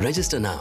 Register now.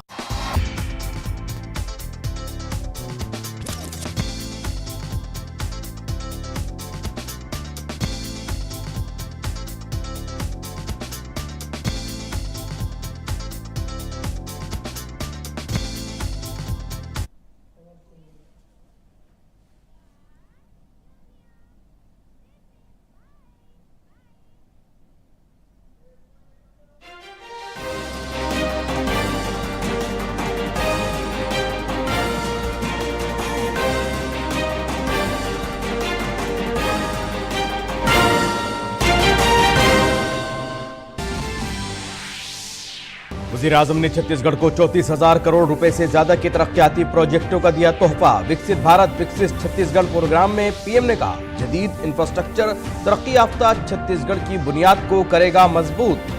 वज़ीर-ए-आज़म ने छत्तीसगढ़ को 34,000 करोड़ रुपए से ज्यादा के तरक्याती प्रोजेक्टों का दिया तोहफा। विकसित भारत विकसित छत्तीसगढ़ प्रोग्राम में पीएम ने कहा, जदीद इंफ्रास्ट्रक्चर तरक्की याफ्ता छत्तीसगढ़ की बुनियाद को करेगा मजबूत।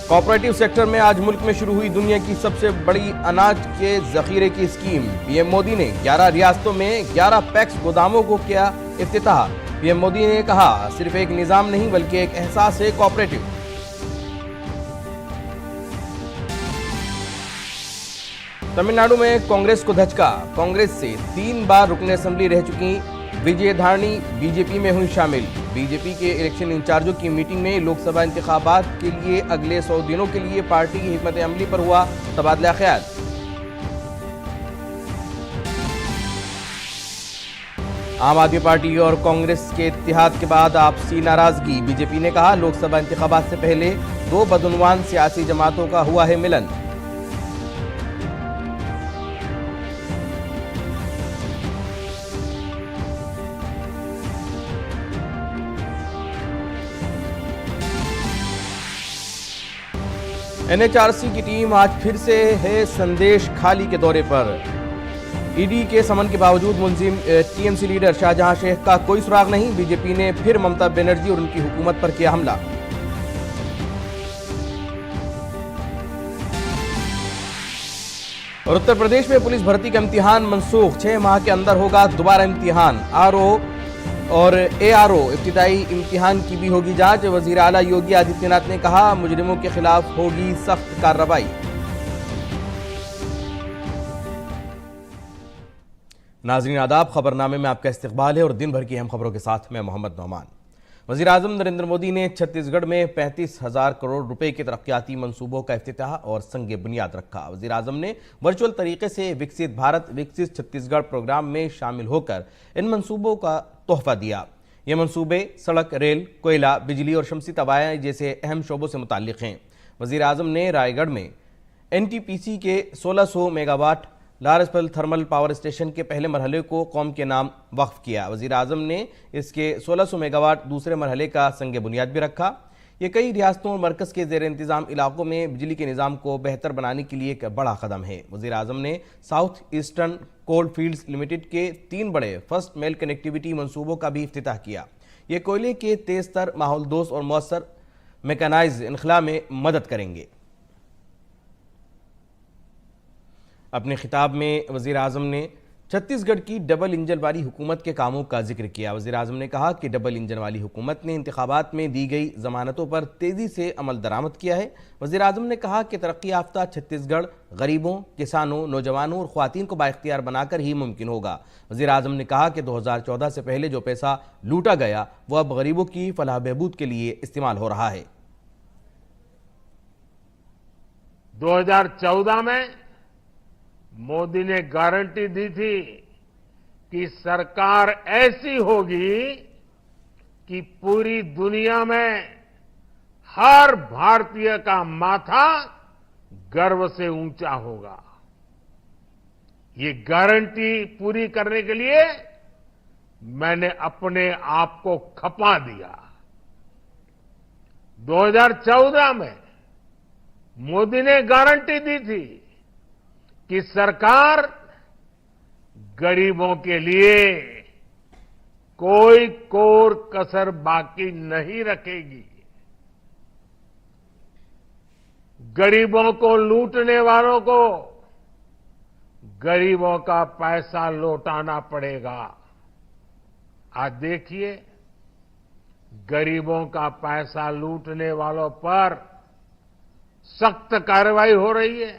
कोऑपरेटिव सेक्टर में आज मुल्क में शुरू हुई दुनिया की सबसे बड़ी अनाज के जखीरे की स्कीम। पीएम मोदी ने 11 रियासतों में 11 पैक्स गोदामों को किया इफ्तिताह। पीएम मोदी ने कहा, सिर्फ एक निजाम नहीं बल्कि एक एहसास है कोऑपरेटिव। तमिलनाडु में कांग्रेस को धचका। कांग्रेस से 3 बार रुकन असेंबली रह चुकी विजयधारणी बीजेपी में हुई शामिल। बीजेपी के इलेक्शन इंचार्जों की मीटिंग में लोकसभा इंतखाबात के लिए अगले 100 दिनों के लिए पार्टी की हिकमत अमली पर हुआ तबादला ख्याल। आम आदमी पार्टी और कांग्रेस के इत्तेहाद के बाद आपसी नाराजगी। बीजेपी ने कहा, लोकसभा इंतखाबात से पहले 2 बदउनवान सियासी जमातों का हुआ है मिलन। एनएचआरसी की टीम आज फिर से है संदेश खाली के दौरे पर। ईडी के समन के बावजूद मुलजिम टीएमसी लीडर शाहजहां शेख का कोई सुराग नहीं। बीजेपी ने फिर ममता बनर्जी और उनकी हुकूमत पर किया हमला। और उत्तर प्रदेश में पुलिस भर्ती का इम्तिहान मनसूख। 6 माह के अंदर होगा दोबारा इम्तिहान। आरओ और एआरओ इब्तिदाई इम्तिहान की भी होगी जांच। वजीर आला योगी आदित्यनाथ ने कहा, मुजरिमों के खिलाफ होगी सख्त कार्रवाई। नाज़रीन आदाब, खबरनामे में आपका इस्तकबाल है और दिन भर की अहम खबरों के साथ मैं मोहम्मद नौमान। वज़ीर आज़म नरेंद्र मोदी ने छत्तीसगढ़ में 35,000 करोड़ रुपए के तरक्याती मंसूबों का इफ्तिताह और संग बुनियाद रखा। वज़ीर आज़म ने वर्चुअल तरीके से विकसित भारत विकसित छत्तीसगढ़ प्रोग्राम में शामिल होकर इन मंसूबों का तोहफा दिया। ये मंसूबे सड़क, रेल, कोयला, बिजली और शमसी तवायन जैसे अहम शोबों से मुताल्लिक हैं। वज़ीर आज़म ने रायगढ़ में एनटीपीसी के 1600 megawatt large scale thermal power station के पहले मरहले को कौम के नाम वक्फ किया। वज़ीर आज़म ने इसके 1600 मेगावाट दूसरे मरहले का संग बुनियाद भी रखा। ये कई रियासतों और मरकज़ के ज़ेर इंतज़ाम इलाकों में बिजली के निज़ाम को बेहतर बनाने के लिए एक बड़ा कदम है। वज़ीर आज़म ने साउथ ईस्टर्न कोल फील्ड्स लिमिटेड के 3 बड़े फर्स्ट मेल कनेक्टिविटी मंसूबों का भी इफ्तिताह किया। ये कोयले के तेज़ तर, माहौल दोस्त और मौसर मैकेनाइज्ड इनखला में मदद करेंगे। अपने खिताब में वज़ीर आज़म ने छत्तीसगढ़ की डबल इंजन वाली हुकूमत के कामों का जिक्र किया। वज़ीर आज़म ने कहा कि डबल इंजन वाली हुकूमत ने इंतखाबात में दी गई ज़मानतों पर तेज़ी से अमल दरामद किया है। वज़ीर आज़म ने कहा कि तरक्की याफ्ता छत्तीसगढ़ गरीबों, किसानों, नौजवानों और ख़वातीन को बाइख्तियार बनाकर ही मुमकिन होगा। वज़ीर आज़म ने कहा कि 2014 से पहले जो पैसा लूटा गया वह अब गरीबों की फलाह बहबूद के लिए इस्तेमाल हो रहा है। 2014 में मोदी ने गारंटी दी थी कि सरकार ऐसी होगी कि पूरी दुनिया में हर भारतीय का माथा गर्व से ऊंचा होगा। ये गारंटी पूरी करने के लिए मैंने अपने आप को खपा दिया। 2014 में मोदी ने गारंटी दी थी कि सरकार गरीबों के लिए कोई कोर कसर बाकी नहीं रखेगी। गरीबों को लूटने वालों को गरीबों का पैसा लौटाना पड़ेगा। आज देखिए, गरीबों का पैसा लूटने वालों पर सख्त कार्रवाई हो रही है।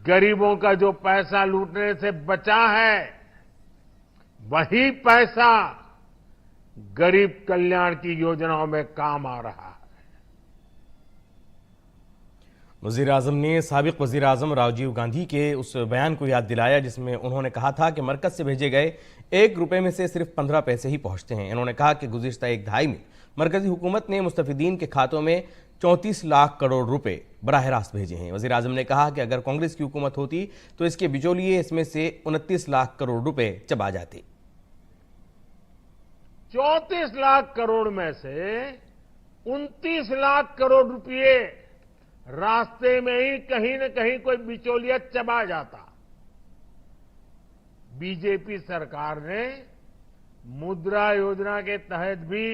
गरीबों का जो पैसा लूटने से बचा है, वही पैसा गरीब कल्याण की योजनाओं में काम आ रहा है। वजीर आजम ने साबिक वजीर आजम राजीव गांधी के उस बयान को याद दिलाया जिसमें उन्होंने कहा था कि मरकज से भेजे गए 1 रुपए में से सिर्फ 15 पैसे ही पहुंचते हैं। इन्होंने कहा कि गुज़िश्ता एक दहाई में मरकजी हुकूमत ने मुस्तफिदीन के खातों में 34 लाख करोड़ रुपए बराह रास्त भेजे हैं। वजीर आजम ने कहा कि अगर कांग्रेस की हुकूमत होती तो इसके बिचौलिए इसमें से 29 लाख करोड़ रुपए चबा जाते। 34 लाख करोड़ में से 29 लाख करोड़ रुपए रास्ते में ही कहीं न कहीं कोई बिचौलिया चबा जाता। बीजेपी सरकार ने मुद्रा योजना के तहत भी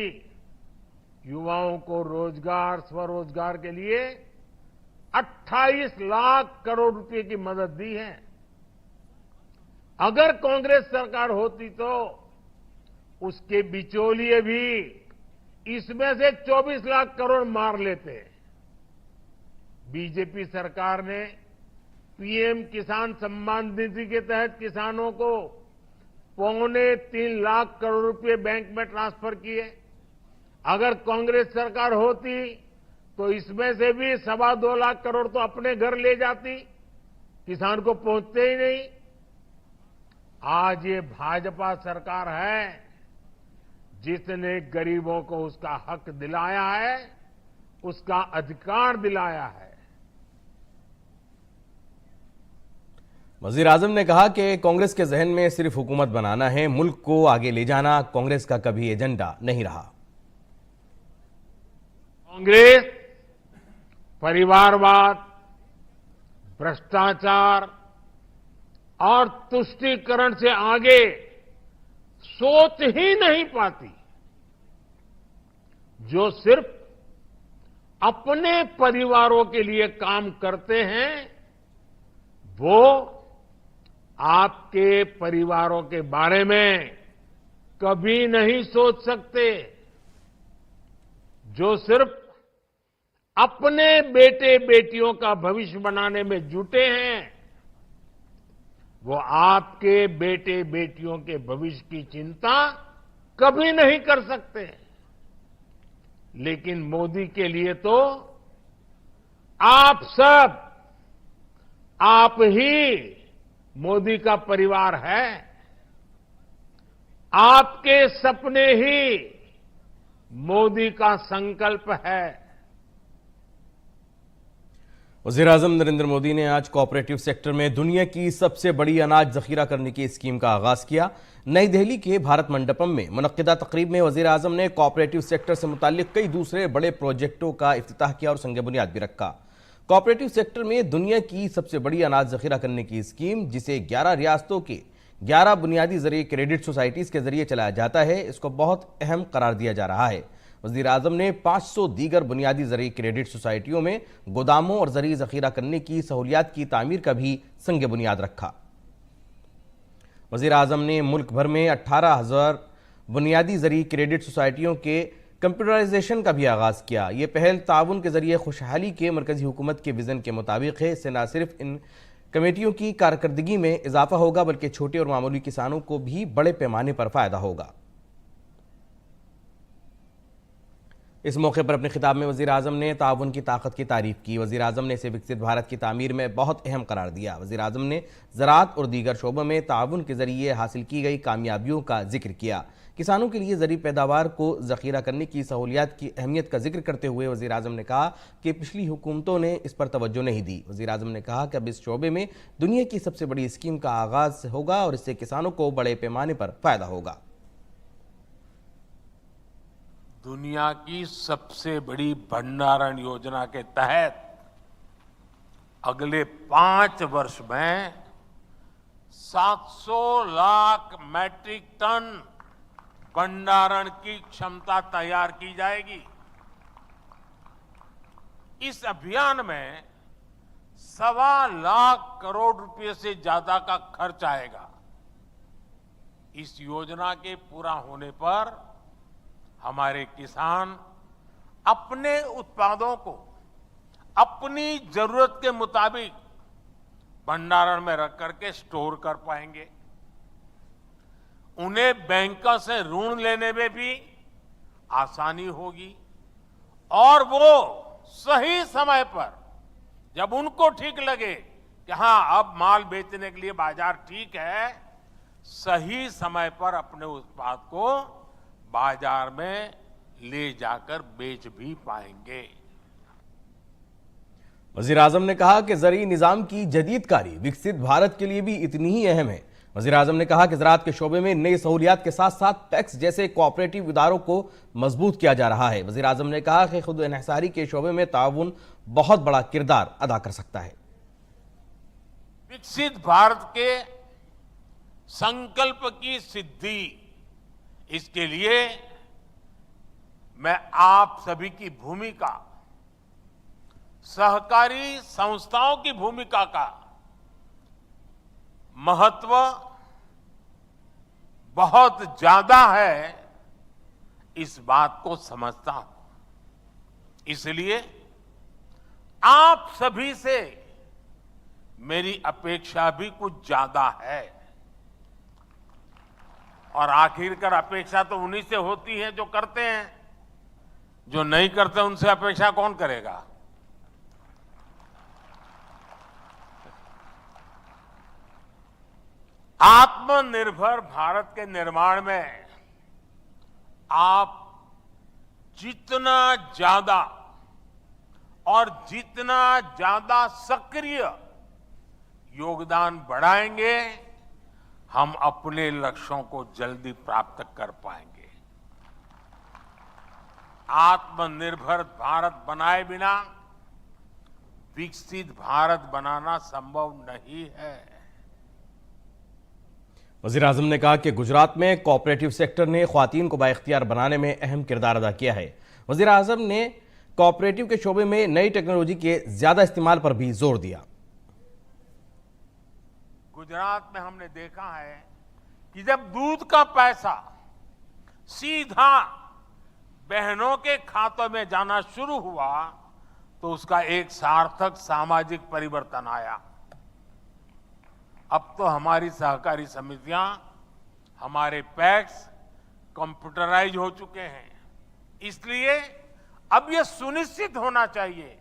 युवाओं को रोजगार, स्वरोजगार के लिए 28 लाख करोड़ रुपए की मदद दी है। अगर कांग्रेस सरकार होती तो उसके बिचौलिए भी इसमें से 24 लाख करोड़ मार लेते। बीजेपी सरकार ने पीएम किसान सम्मान निधि के तहत किसानों को 2.25 लाख करोड़ रुपए बैंक में ट्रांसफर किए। अगर कांग्रेस सरकार होती तो इसमें से भी 2.25 लाख करोड़ तो अपने घर ले जाती, किसान को पहुंचते ही नहीं। आज ये भाजपा सरकार है जिसने गरीबों को उसका हक दिलाया है, उसका अधिकार दिलाया है। वजीर आजम ने कहा कि कांग्रेस के जहन में सिर्फ हुकूमत बनाना है, मुल्क को आगे ले जाना कांग्रेस का कभी एजेंडा नहीं रहा। कांग्रेस परिवारवाद, भ्रष्टाचार और तुष्टीकरण से आगे सोच ही नहीं पाती। जो सिर्फ अपने परिवारों के लिए काम करते हैं, वो आपके परिवारों के बारे में कभी नहीं सोच सकते। जो सिर्फ अपने बेटे बेटियों का भविष्य बनाने में जुटे हैं, वो आपके बेटे बेटियों के भविष्य की चिंता कभी नहीं कर सकते। लेकिन मोदी के लिए तो आप सब, आप ही मोदी का परिवार है। आपके सपने ही मोदी का संकल्प है। वज़ीर आज़म नरेंद्र मोदी ने आज कोऑपरेटिव सेक्टर में दुनिया की सबसे बड़ी अनाज जखीरा करने की स्कीम का आगाज किया। नई दिल्ली के भारत मंडपम में मुनक्किदा तकरीब में वज़ीर आज़म ने कोऑपरेटिव सेक्टर से मुताल्लिक कई दूसरे बड़े प्रोजेक्टों का इफ्तिताह किया और संग बुनियाद भी रखा। कोऑपरेटिव सेक्टर में दुनिया की सबसे बड़ी अनाज जखीरा करने की स्कीम, जिसे 11 रियासतों के 11 बुनियादी जरिए क्रेडिट सोसाइटीज के जरिए चलाया जाता है, इसको बहुत अहम करार दिया जा रहा है। वज़ीर आज़म ने 500 दीगर बुनियादी जरिए क्रेडिट सोसाइटियों में गोदामों और जरिए जखीरा करने की सहूलियात की तामीर का भी संग बुनियाद रखा। वज़ीर आज़म ने मुल्क भर में 18,000 बुनियादी जरिए क्रेडिट सोसाइटियों के कंप्यूटराइजेशन का भी आगाज किया। ये पहल ताउन के जरिए खुशहाली के मरकजी हुकूमत के विजन के मुताबिक है। इससे न सिर्फ इन कमेटियों की कारकर्दगी में इजाफा होगा, बल्कि छोटे और मामूली किसानों को भी बड़े पैमाने पर फायदा होगा। इस मौके पर अपने खिताब में वज़ीर आज़म ने ताउन की ताकत की तारीफ की। वज़ीर आज़म ने इसे विकसित भारत की तामीर में बहुत अहम करार दिया। वज़ीर आज़म ने ज़राअत और दीगर शोबों में ताउन के जरिए हासिल की गई कामयाबियों का जिक्र किया। किसानों के लिए ज़रूरी पैदावार को ज़ख़ीरा करने की सहूलियात की अहमियत का जिक्र करते हुए वज़ीर आज़म ने कहा कि पिछली हुकूमतों ने इस पर तवज्जो नहीं दी। वज़ीर आज़म ने कहा कि अब इस शोबे में दुनिया की सबसे बड़ी स्कीम का आगाज़ होगा और इससे किसानों को बड़े पैमाने पर फ़ायदा होगा। दुनिया की सबसे बड़ी भंडारण योजना के तहत अगले 5 वर्ष में 700 लाख मैट्रिक टन भंडारण की क्षमता तैयार की जाएगी। इस अभियान में 1.25 करोड़ रुपए से ज्यादा का खर्च आएगा। इस योजना के पूरा होने पर हमारे किसान अपने उत्पादों को अपनी जरूरत के मुताबिक भंडारण में रख करके स्टोर कर पाएंगे। उन्हें बैंकों से ऋण लेने में भी आसानी होगी और वो सही समय पर जब उनको ठीक लगे कि हां अब माल बेचने के लिए बाजार ठीक है, सही समय पर अपने उत्पाद को बाजार में ले जाकर बेच भी पाएंगे। वजीर आजम ने कहा कि ज़रई निज़ाम की जदीदकारी विकसित भारत के लिए भी इतनी ही अहम है। वजीर आजम ने कहा कि ज़राअत के शोबे में नई सहूलियात के साथ साथ टैक्स जैसे कोऑपरेटिव इदारों को मजबूत किया जा रहा है। वजीर आजम ने कहा कि खुद इन्हिसारी के शोबे में ताउन बहुत बड़ा किरदार अदा कर सकता है। विकसित भारत के संकल्प की सिद्धि, इसके लिए मैं आप सभी की भूमिका, सहकारी संस्थाओं की भूमिका का महत्व बहुत ज्यादा है, इस बात को समझता हूं। इसलिए आप सभी से मेरी अपेक्षा भी कुछ ज्यादा है और आखिरकार अपेक्षा तो उन्हीं से होती है जो करते हैं। जो नहीं करते उनसे अपेक्षा कौन करेगा। आत्मनिर्भर भारत के निर्माण में आप जितना ज्यादा और जितना ज्यादा सक्रिय योगदान बढ़ाएंगे, हम अपने लक्ष्यों को जल्दी प्राप्त कर पाएंगे। आत्मनिर्भर भारत बनाए बिना विकसित भारत बनाना संभव नहीं है। वज़ीर आज़म ने कहा कि गुजरात में कोऑपरेटिव सेक्टर ने ख्वातीन को बाइख्तियार बनाने में अहम किरदार अदा किया है। वज़ीर आज़म ने कोऑपरेटिव के शोबे में नई टेक्नोलॉजी के ज्यादा इस्तेमाल पर भी जोर दिया। गुजरात में हमने देखा है कि जब दूध का पैसा सीधा बहनों के खातों में जाना शुरू हुआ तो उसका एक सार्थक सामाजिक परिवर्तन आया। अब तो हमारी सहकारी समितियां, हमारे पैक्स कंप्यूटराइज हो चुके हैं। इसलिए अब यह सुनिश्चित होना चाहिए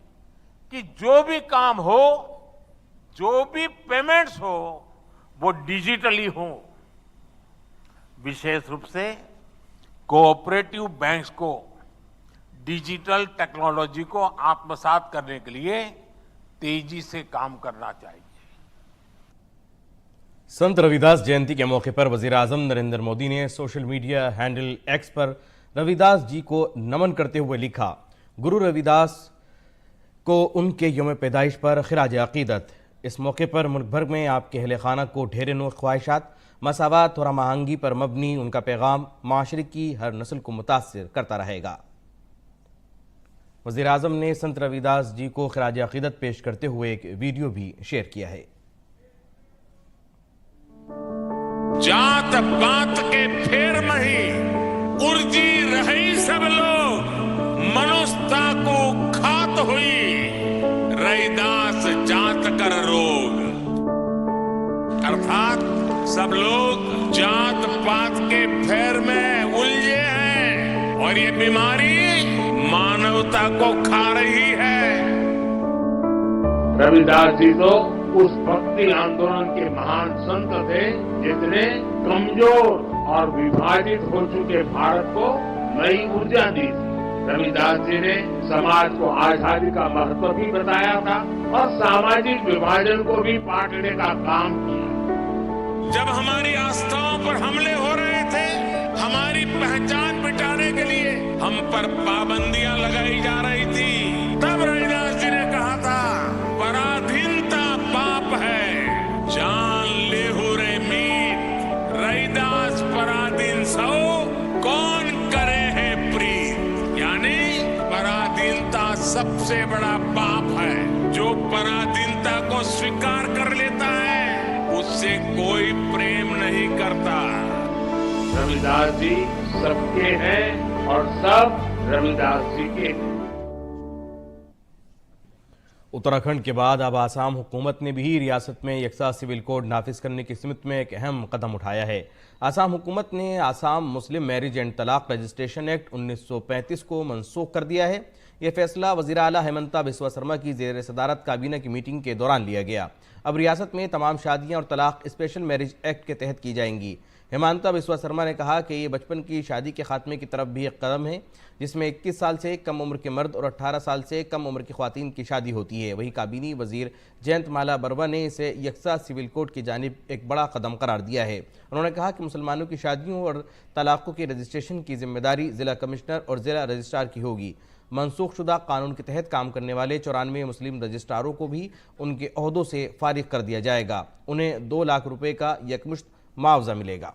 कि जो भी काम हो, जो भी पेमेंट्स हो, वो डिजिटली हो। विशेष रूप से कोऑपरेटिव बैंक्स को डिजिटल टेक्नोलॉजी को आत्मसात करने के लिए तेजी से काम करना चाहिए। संत रविदास जयंती के मौके पर वजीर आजम नरेंद्र मोदी ने सोशल मीडिया हैंडल एक्स पर रविदास जी को नमन करते हुए लिखा, गुरु रविदास को उनके यौम पैदाइश पर खिराज अकीदत। इस मौके पर मुल्क भर में आपके अहले खाना को ढेर नो ख्वाहिशात, मसावात और हम आहंगी पर मबनी उनका पैगाम माशरे की हर नस्ल को मुतासिर करता रहेगा। वज़ीर आज़म ने संत रविदास जी को खिराज अकीदत पेश करते हुए एक वीडियो भी शेयर किया है। जात पात के फेर मही उर्जी रही सब लोग, मनुष्यता को खात हुई रविदास जात कर रोग। अर्थात सब लोग जात पात के फेर में उलझे हैं और ये बीमारी मानवता को खा रही है। रविदास जी तो उस भक्ति आंदोलन के महान संत थे जिसने कमजोर और विभाजित हो चुके भारत को नई ऊर्जा दी थी। रविदास जी ने समाज को आजादी का महत्व भी बताया था और सामाजिक विभाजन को भी पाटने का काम किया। जब हमारी आस्थाओं पर हमले हो रहे थे, हमारी पहचान मिटाने के लिए हम पर पाबंदियां लगाई जा रही थी, तब रविदास जी ने कहा था, पराधीनता पाप है, जान ले हो रे मीत। रविदास पराधीन सो कौन करे है प्रीत। यानी पराधीनता सबसे बड़ा पाप है। जो पराधीनता को स्वीकार कर लेता है उससे कोई प्रेम नहीं करता। रविदास जी सबके हैं और सब रविदास जी के हैं। उत्तराखंड के बाद अब आसाम हुकूमत ने भी रियासत में यकसा सिविल कोड नाफिज करने की सिमत में एक अहम कदम उठाया है। आसाम हुकूमत ने आसाम मुस्लिम मैरिज एंड तलाक रजिस्ट्रेशन एक्ट 1935 को मनसूख कर दिया है। यह फैसला वज़ीर आला हेमंता बिस्वा शर्मा की ज़ेर सदारत काबीना की मीटिंग के दौरान लिया गया। अब रियासत में तमाम शादियां और तलाक स्पेशल मैरिज एक्ट के तहत की जाएंगी। हेमंता बिस्वा शर्मा ने कहा कि ये बचपन की शादी के खात्मे की तरफ भी एक कदम है, जिसमें 21 साल से कम उम्र के मर्द और 18 साल से कम उम्र की ख्वातीन की शादी होती है। वहीं काबीनी वजीर जयंत माला बरवा ने इसे यकसा सिविल कोड की जानिब एक बड़ा कदम करार दिया है। उन्होंने कहा कि मुसलमानों की शादियों और तलाक़ों के रजिस्ट्रेशन की जिम्मेदारी ज़िला कमिश्नर और ज़िला रजिस्ट्रार की होगी। मनसूख शुदा कानून के तहत काम करने वाले 94 मुस्लिम रजिस्ट्रारों को भी उनके ओहदों से फारिग कर दिया जाएगा। उन्हें 2 लाख रुपए का यकमुश्त मुआवजा मिलेगा।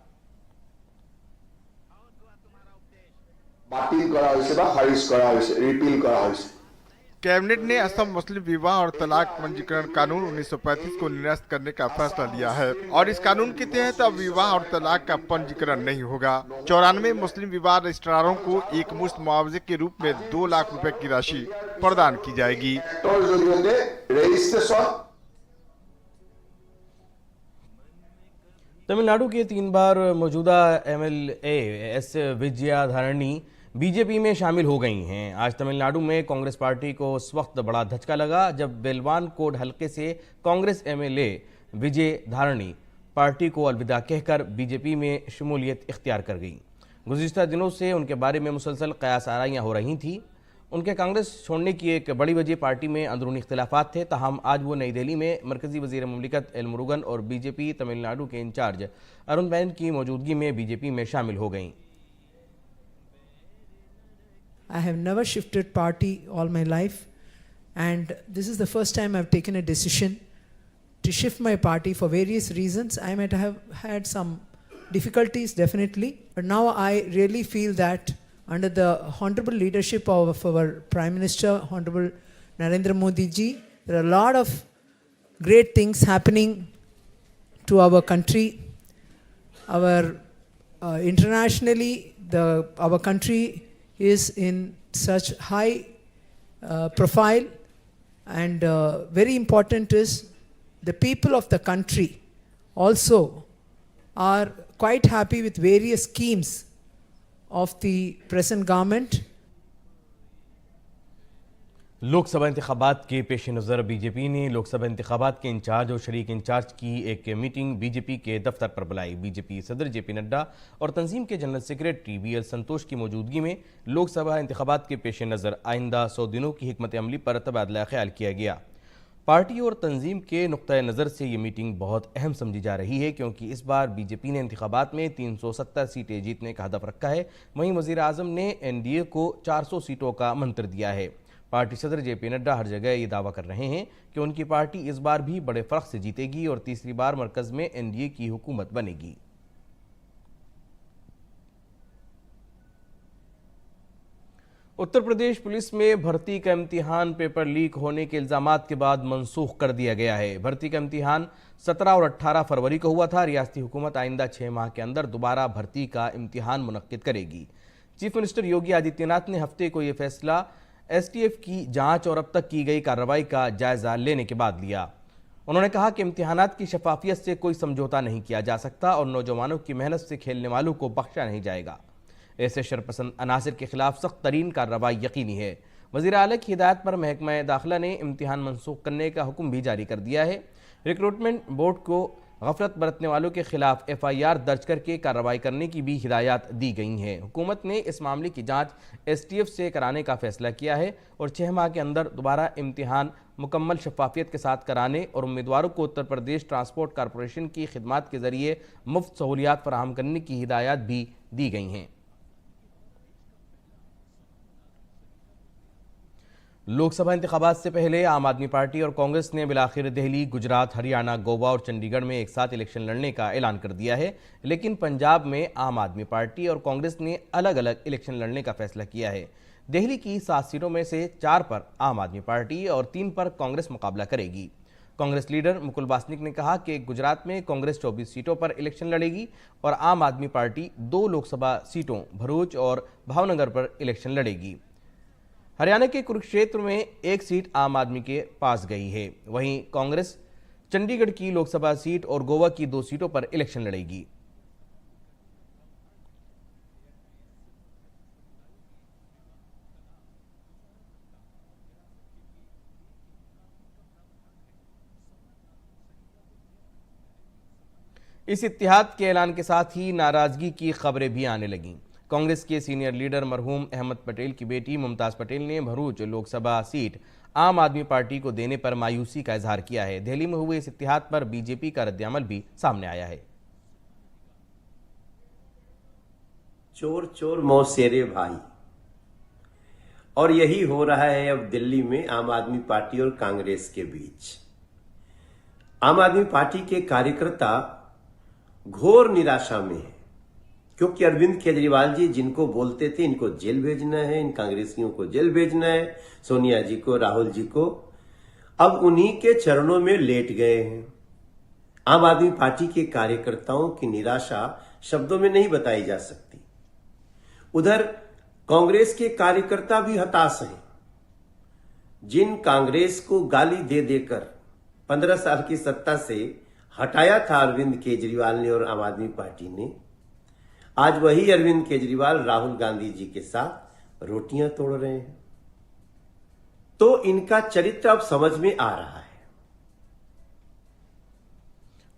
বাতিল করা হয়েছে বা খারিজ করা হয়েছে, রিপিল করা হয়েছে। कैबिनेट ने असम मुस्लिम विवाह और तलाक पंजीकरण कानून 1935 को निरस्त करने का फैसला लिया है और इस कानून के तहत अब विवाह और तलाक का पंजीकरण नहीं होगा। 94 मुस्लिम विवाह रजिस्ट्रारों को एक मुश्त मुआवजे के रूप में 2 लाख रुपए की राशि प्रदान की जाएगी। तमिलनाडु के 3 बार मौजूदा MLA एस विजयाधारणी बीजेपी में शामिल हो गई हैं। आज तमिलनाडु में कांग्रेस पार्टी को उस वक्त बड़ा धचका लगा जब बेलवान कोड हलके से कांग्रेस MLA विजयधारणी पार्टी को अलविदा कहकर बीजेपी में शमूलियत इख्तियार कर गई। गुज़िश्ता दिनों से उनके बारे में मुसलसल कयास आराइयाँ हो रही थीं। उनके कांग्रेस छोड़ने की एक बड़ी वजह पार्टी में अंदरूनी इख्तिलाफात थे। ताहम आज वो नई दिल्ली में मरकजी वज़ीर मुमलिकत एल मुरुगन और बीजेपी तमिलनाडु के इंचार्ज अरुण बैन की मौजूदगी में बीजेपी में शामिल हो गईं। I have never shifted party all my life, and this is the first time I've taken a decision to shift my party for various reasons. I might have had some difficulties, definitely, but now I really feel that under the honorable leadership of our Prime Minister, Honorable Narendra Modi ji, there are a lot of great things happening to our country. Our internationally, our country is in such high profile, and very important is the people of the country also are quite happy with various schemes of the present government. Lok Sabha इंतखाबात के पेश नज़र BJP ने लोकसभा इंतखाबात के in charge और शरीक in charge की एक मीटिंग बीजेपी के दफ्तर पर बुलाई। बीजेपी सदर JP नड्डा और तंजीम के जनरल सेक्रेटरी BL संतोष की मौजूदगी में लोकसभा इंतखाबात के पेश नज़र आइंदा 100 दिनों की हिकमत अमली पर तबादला ख्याल किया गया। पार्टी और तंजीम के नुक्ता नज़र से ये मीटिंग बहुत अहम समझी जा रही है, क्योंकि इस बार बीजेपी ने इंतखाबात में 370 सीटें जीतने का हदफ रखा है। वहीं वज़ीर आज़म ने NDA को 400 सीटों का मंत्र दिया है। पार्टी सदर JP नड्डा हर जगह ये दावा कर रहे हैं कि उनकी पार्टी इस बार भी बड़े फर्क से जीतेगी और तीसरी बार मरकज में NDA की हुकूमत बनेगी। उत्तर प्रदेश पुलिस में भर्ती का इम्तिहान पेपर लीक होने के इल्जामात के बाद मनसूख कर दिया गया है। भर्ती का इम्तिहान 17 और 18 फरवरी को हुआ था। रियासती हुकूमत आइंदा 6 माह के अंदर दोबारा भर्ती का इम्तिहान मुनक्किद करेगी। चीफ मिनिस्टर योगी आदित्यनाथ ने हफ्ते को यह फैसला STF की जांच और अब तक की गई कार्रवाई का जायजा लेने के बाद लिया। उन्होंने कहा कि इम्तिहानात की शफाफियत से कोई समझौता नहीं किया जा सकता और नौजवानों की मेहनत से खेलने वालों को बख्शा नहीं जाएगा। ऐसे शरपसंद अनासिर के खिलाफ सख्त तरीन कार्रवाई यकीनी है। वज़ीर आला की हिदायत पर महकमा दाखिला ने इम्तिहान मनसूख करने का हुक्म भी जारी कर दिया है। रिक्रूटमेंट बोर्ड को गफलत बरतने वालों के खिलाफ FIR दर्ज करके कार्रवाई करने की भी हिदायत दी गई हैं। हुकूमत ने इस मामले की जांच STF से कराने का फैसला किया है और 6 माह के अंदर दोबारा इम्तिहान मुकम्मल शफाफियत के साथ कराने और उम्मीदवारों को उत्तर प्रदेश ट्रांसपोर्ट कॉरपोरेशन की खिदमात के जरिए मुफ्त सहूलियात फराहम करने की हिदायत भी दी गई हैं। लोकसभा इंतखाबात से पहले आम आदमी पार्टी और कांग्रेस ने बिलाखिर दिल्ली, गुजरात, हरियाणा, गोवा और चंडीगढ़ में एक साथ इलेक्शन लड़ने का ऐलान कर दिया है। लेकिन पंजाब में आम आदमी पार्टी और कांग्रेस ने अलग अलग इलेक्शन लड़ने का फैसला किया है। दिल्ली की 7 सीटों में से 4 पर आम आदमी पार्टी और 3 पर कांग्रेस मुकाबला करेगी। कांग्रेस लीडर मुकुल वासनिक ने कहा कि गुजरात में कांग्रेस 24 सीटों पर इलेक्शन लड़ेगी और आम आदमी पार्टी 2 लोकसभा सीटों भरूच और भावनगर पर इलेक्शन लड़ेगी। हरियाणा के कुरुक्षेत्र में 1 सीट आम आदमी के पास गई है। वहीं कांग्रेस चंडीगढ़ की लोकसभा सीट और गोवा की 2 सीटों पर इलेक्शन लड़ेगी। इस इत्तेहाद के ऐलान के साथ ही नाराजगी की खबरें भी आने लगीं। कांग्रेस के सीनियर लीडर मरहूम अहमद पटेल की बेटी मुमताज पटेल ने भरूच लोकसभा सीट आम आदमी पार्टी को देने पर मायूसी का इजहार किया है। दिल्ली में हुए इस इत्तेहाद पर बीजेपी का रद्देअमल भी सामने आया है। चोर चोर मौसेरे भाई, और यही हो रहा है अब दिल्ली में आम आदमी पार्टी और कांग्रेस के बीच। आम आदमी पार्टी के कार्यकर्ता घोर निराशा में है, क्योंकि अरविंद केजरीवाल जी जिनको बोलते थे इनको जेल भेजना है, इन कांग्रेसियों को जेल भेजना है, सोनिया जी को, राहुल जी को, अब उन्हीं के चरणों में लेट गए हैं। आम आदमी पार्टी के कार्यकर्ताओं की निराशा शब्दों में नहीं बताई जा सकती। उधर कांग्रेस के कार्यकर्ता भी हताश हैं। जिन कांग्रेस को गाली दे देकर 15 साल की सत्ता से हटाया था अरविंद केजरीवाल ने और आम आदमी पार्टी ने, आज वही अरविंद केजरीवाल राहुल गांधी जी के साथ रोटियां तोड़ रहे हैं। तो इनका चरित्र अब समझ में आ रहा है।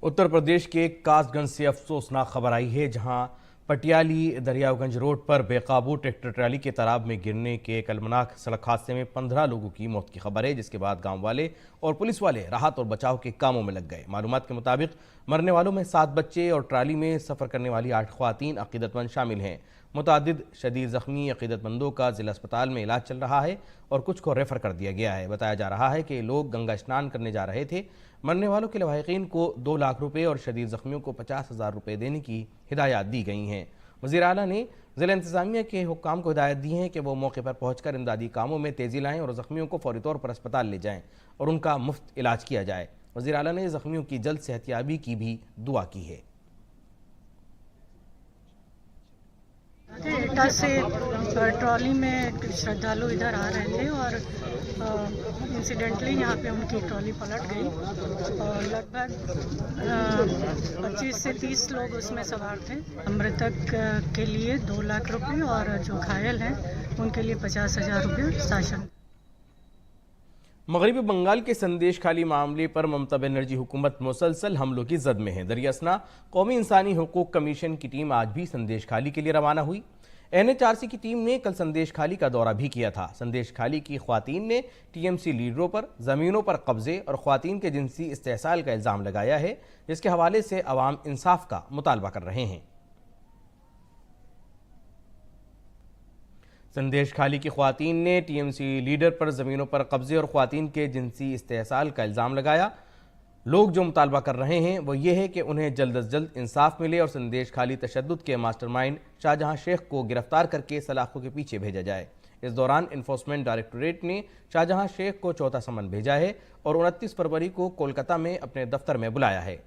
उत्तर प्रदेश के कासगंज से अफसोसनाक खबर आई है, जहां पटियाली दरियागंज रोड पर बेकाबू ट्रैक्टर ट्राली के तालाब में गिरने के कलमनाक सड़क हादसे में 15 लोगों की मौत की खबर है, जिसके बाद गांव वाले और पुलिस वाले राहत और बचाव के कामों में लग गए। मालूमात के मुताबिक मरने वालों में 7 बच्चे और ट्राली में सफर करने वाली 8 ख्वातीन अकीदतमंद शामिल हैं। मुतअद्दिद शदीद जख्मी अकीदतमंदों का जिला अस्पताल में इलाज चल रहा है और कुछ को रेफर कर दिया गया है। बताया जा रहा है कि लोग गंगा स्नान करने जा रहे थे। मरने वालों के लवाहिकीन को 2 लाख रुपए और शदीद जख्मियों को 50,000 रुपए देने की हिदायत दी गई हैं। वज़ीर आला ने जिला इंतजामिया के हुक्काम को हिदायत दी है कि वो मौके पर पहुंचकर इमदादी कामों में तेजी लाएं और जख्मियों को फौरी तौर पर अस्पताल ले जाएं और उनका मुफ्त इलाज किया जाए। वज़ीर आला ने जख्मियों की जल्द सेहतयाबी की भी दुआ की है। एटा से ट्रॉली में श्रद्धालु इधर आ रहे थे और इंसिडेंटली यहाँ पे उनकी ट्रॉली पलट गई और लगभग 25 से 30 लोग उसमें सवार थे। मृतक के लिए 2 लाख रुपए और जो घायल हैं उनके लिए 50,000 रुपये शासन। मगरबी बंगाल के संदेश खाली मामले पर ममता बनर्जी हुकूमत मुसलसल हमलों की जद में है। दरियासना कौमी इंसानी हुकूक कमीशन की टीम आज भी संदेश खाली के लिए रवाना हुई। NHRC की टीम ने कल संदेश खाली का दौरा भी किया था। संदेश खाली की ख्वातीन ने TMC लीडरों पर जमीनों पर कब्जे और ख्वातीन के जिनसी इस्तेहसाल का इल्जाम लगाया है, जिसके हवाले से अवाम इंसाफ का मुतालबा कर रहे हैं। संदेश खाली की ख्वातीन ने TMC लीडर पर जमीनों पर कब्जे और ख्वातीन के जिनसी इस्तेहसाल का इल्जाम लगाया। लोग जो मुतालबा कर रहे हैं वो ये है कि उन्हें जल्द अज जल्द इंसाफ मिले और संदेश खाली तशद्दुद के मास्टरमाइंड शाहजहां शेख को गिरफ्तार करके सलाखों के पीछे भेजा जाए। इस दौरान इन्फोर्समेंट डायरेक्टोरेट ने शाहजहां शेख को चौथा समन भेजा है और 29 फरवरी को कोलकाता में अपने दफ्तर में बुलाया है।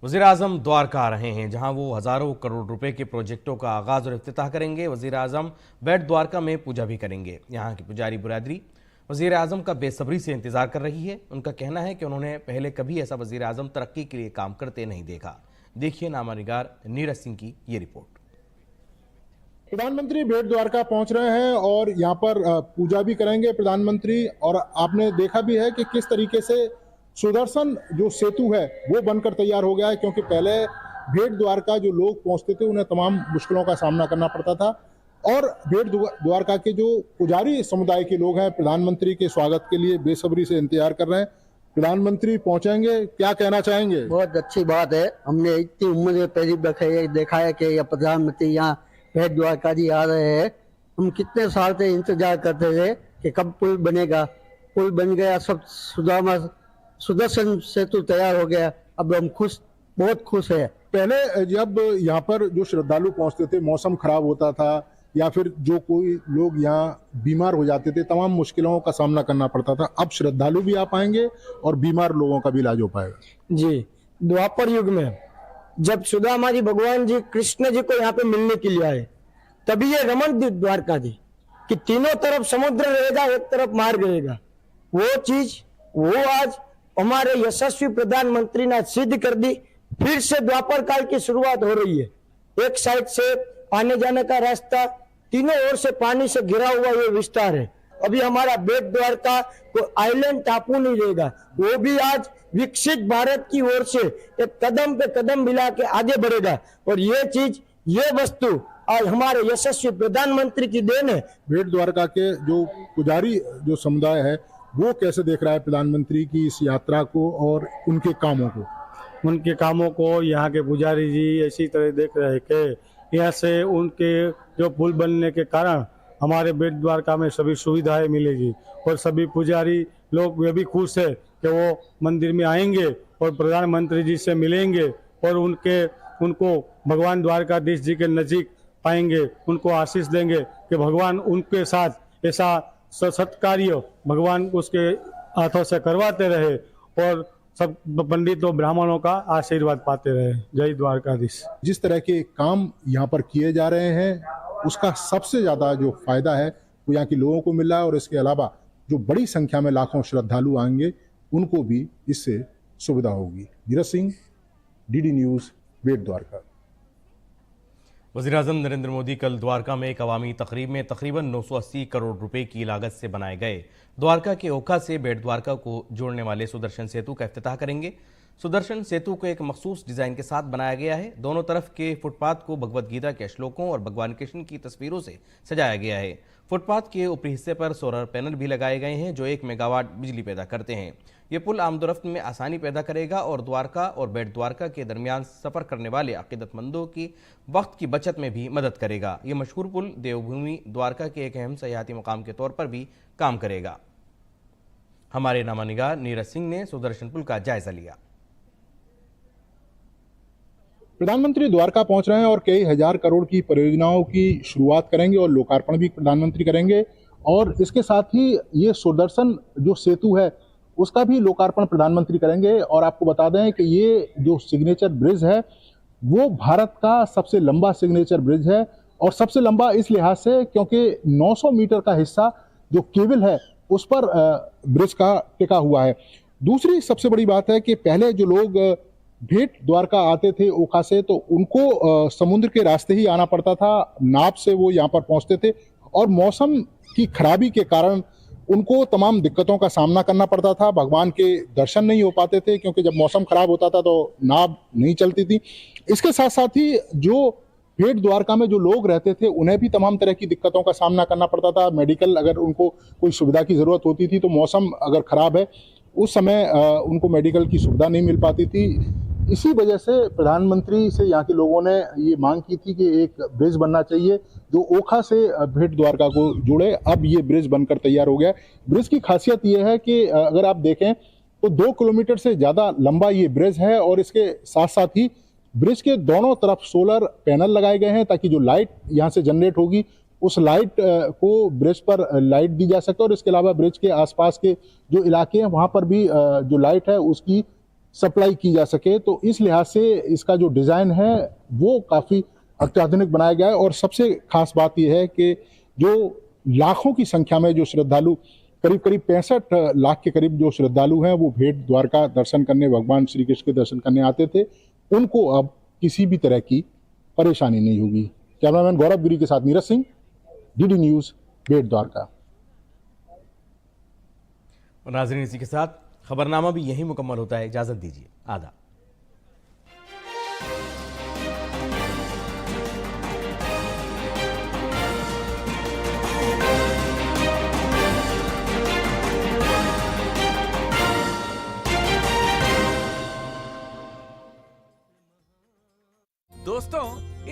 वज़ीर आज़म द्वारका आ रहे हैं, जहां वो हज़ारों करोड़ रुपए के प्रोजेक्टों का आगाज़ और इफ्तिताह करेंगे। वज़ीर आज़म बैठ द्वारका में पूजा भी करेंगे। यहाँ की पुजारी बिरादरी वज़ीर आज़म का बेसब्री से इंतज़ार कर रही है। उनका कहना है कि उन्होंने पहले कभी ऐसा वज़ीर आज़म तरक्की के लिए काम करते नहीं देखा। देखिए नामानिगार नीरज सिंह की ये रिपोर्ट। प्रधानमंत्री भेट द्वारका पहुंच रहे हैं और यहाँ पर पूजा भी करेंगे प्रधानमंत्री। और आपने देखा भी है कि किस तरीके से सुदर्शन जो सेतु है वो बनकर तैयार हो गया है, क्योंकि पहले भेट द्वारका जो लोग पहुंचते थे उन्हें तमाम मुश्किलों का सामना करना पड़ता था। और भेट द्वारका के जो पुजारी समुदाय के लोग हैं प्रधानमंत्री के स्वागत के लिए बेसब्री से इंतजार कर रहे हैं। प्रधानमंत्री पहुंचेंगे, क्या कहना चाहेंगे? बहुत अच्छी बात है। हमने इतनी उम्र में पहली देखा है कि यह प्रधानमंत्री यहाँ भेट द्वारका जी आ रहे हैं। हम कितने साल से इंतजार करते थे कि कब पुल बनेगा। पुल बन गया, सब सुदर्शन सेतु तैयार हो गया। अब हम बहुत खुश है। पहले जब यहाँ पर जो श्रद्धालु पहुंचते थे मौसम खराब होता था, या फिर जो कोई लोग यहाँ बीमार हो जाते थे, तमाम मुश्किलों का सामना करना पड़ता था। अब श्रद्धालु भी आ पाएंगे और बीमार लोगों का भी इलाज हो पाएगा। जी, द्वापर युग में जब सुदामा जी भगवान जी कृष्ण जी को यहाँ पे मिलने के लिए आए, तभी ये रमण द्वारका थी कि तीनों तरफ समुद्र रहेगा, एक तरफ मार्ग रहेगा। वो चीज वो आज हमारे यशस्वी प्रधानमंत्री ने सिद्ध कर दी। फिर से द्वापर काल की शुरुआत हो रही है। एक साइड से आने जाने का रास्ता, तीनों ओर से पानी से घिरा हुआ ये विस्तार है। अभी हमारा बेट द्वारका कोई आइलैंड टापू नहीं रहेगा, वो भी आज विकसित भारत की ओर से एक कदम पे कदम मिला के आगे बढ़ेगा। और ये चीज, ये वस्तु आज हमारे यशस्वी प्रधानमंत्री की देन है। बेट द्वारका के जो पुजारी जो समुदाय है, वो कैसे देख रहा है प्रधानमंत्री की इस यात्रा को और उनके कामों को? उनके कामों को यहाँ के पुजारी जी ऐसी तरह देख रहे हैं कि यहाँ से उनके जो पुल बनने के कारण हमारे बेट द्वारका में सभी सुविधाएं मिलेगी और सभी पुजारी लोग ये भी खुश है कि वो मंदिर में आएंगे और प्रधानमंत्री जी से मिलेंगे और उनको भगवान द्वारकाधीश जी के नजीक पाएंगे, उनको आशीष देंगे कि भगवान उनके साथ ऐसा सत्कार्य भगवान उसके हाथों से करवाते रहे और सब पंडितों ब्राह्मणों का आशीर्वाद पाते रहे। जय द्वारकाधीश। जिस तरह के काम यहाँ पर किए जा रहे हैं, उसका सबसे ज्यादा जो फायदा है वो यहाँ के लोगों को मिल रहा है और इसके अलावा जो बड़ी संख्या में लाखों श्रद्धालु आएंगे, उनको भी इससे सुविधा होगी। नीरज सिंह, डीडी न्यूज, बेट द्वारका। वज़ीर-ए-आज़म नरेंद्र मोदी कल द्वारका में एक अवामी तकरीब में तकरीबन 980 करोड़ रुपए की लागत से बनाए गए द्वारका के ओखा से बेट द्वारका को जोड़ने वाले सुदर्शन सेतु का इफ्तिताह करेंगे। सुदर्शन सेतु को एक मखसूस डिजाइन के साथ बनाया गया है। दोनों तरफ के फुटपाथ को भगवद गीता के श्लोकों और भगवान कृष्ण की तस्वीरों से सजाया गया है। फुटपाथ के ऊपरी हिस्से पर सोलर पैनल भी लगाए गए हैं जो 1 मेगावाट बिजली पैदा करते हैं। ये पुल आमदोरफ्त में आसानी पैदा करेगा और द्वारका और बेट द्वारका के दरमियान सफर करने वाले अकीदतमंदों की वक्त की बचत में भी मदद करेगा। ये मशहूर पुल देवभूमि द्वारका के एक अहम सयाहती मुकाम के तौर पर भी काम करेगा। हमारे नामानिगार नीरज सिंह ने सुदर्शन पुल का जायजा लिया। प्रधानमंत्री द्वारका पहुंच रहे हैं और कई हजार करोड़ की परियोजनाओं की शुरुआत करेंगे और लोकार्पण भी प्रधानमंत्री करेंगे। और इसके साथ ही ये सुदर्शन जो सेतु है, उसका भी लोकार्पण प्रधानमंत्री करेंगे। और आपको बता दें कि ये जो सिग्नेचर ब्रिज है, वो भारत का सबसे लंबा सिग्नेचर ब्रिज है और सबसे लंबा इस लिहाज से क्योंकि 900 मीटर का हिस्सा जो केबल है उस पर ब्रिज का टिका हुआ है। दूसरी सबसे बड़ी बात है कि पहले जो लोग भेट द्वारका आते थे ओखा से, तो उनको समुद्र के रास्ते ही आना पड़ता था, नाव से वो यहाँ पर पहुँचते थे और मौसम की खराबी के कारण उनको तमाम दिक्कतों का सामना करना पड़ता था। भगवान के दर्शन नहीं हो पाते थे क्योंकि जब मौसम खराब होता था तो नाव नहीं चलती थी। इसके साथ साथ ही जो भेट द्वारका में जो लोग रहते थे उन्हें भी तमाम तरह की दिक्कतों का सामना करना पड़ता था। मेडिकल अगर उनको कोई सुविधा की ज़रूरत होती थी तो मौसम अगर ख़राब है उस समय उनको मेडिकल की सुविधा नहीं मिल पाती थी। इसी वजह से प्रधानमंत्री से यहाँ के लोगों ने ये मांग की थी कि एक ब्रिज बनना चाहिए जो ओखा से भेट द्वारका को जोड़े। अब ये ब्रिज बनकर तैयार हो गया। ब्रिज की खासियत ये है कि अगर आप देखें तो 2 किलोमीटर से ज़्यादा लंबा ये ब्रिज है और इसके साथ साथ ही ब्रिज के दोनों तरफ सोलर पैनल लगाए गए हैं ताकि जो लाइट यहाँ से जनरेट होगी उस लाइट को ब्रिज पर लाइट दी जा सके और इसके अलावा ब्रिज के आसपास के जो इलाके हैं वहाँ पर भी जो लाइट है उसकी सप्लाई की जा सके। तो इस लिहाज से इसका जो डिज़ाइन है वो काफ़ी अत्याधुनिक बनाया गया है। और सबसे खास बात यह है कि जो लाखों की संख्या में जो श्रद्धालु, करीब 65 लाख के करीब जो श्रद्धालु हैं वो भेट द्वारका दर्शन करने, भगवान श्री कृष्ण के दर्शन करने आते थे, उनको अब किसी भी तरह की परेशानी नहीं होगी। कैमरामैन गौरव गिरी के साथ नीरज सिंह, डीडी न्यूज़, भेट द्वारका। नाज़रीन, इसी के साथ खबरनामा भी यही मुकम्मल होता है। इजाजत दीजिए, आदाब। दोस्तों,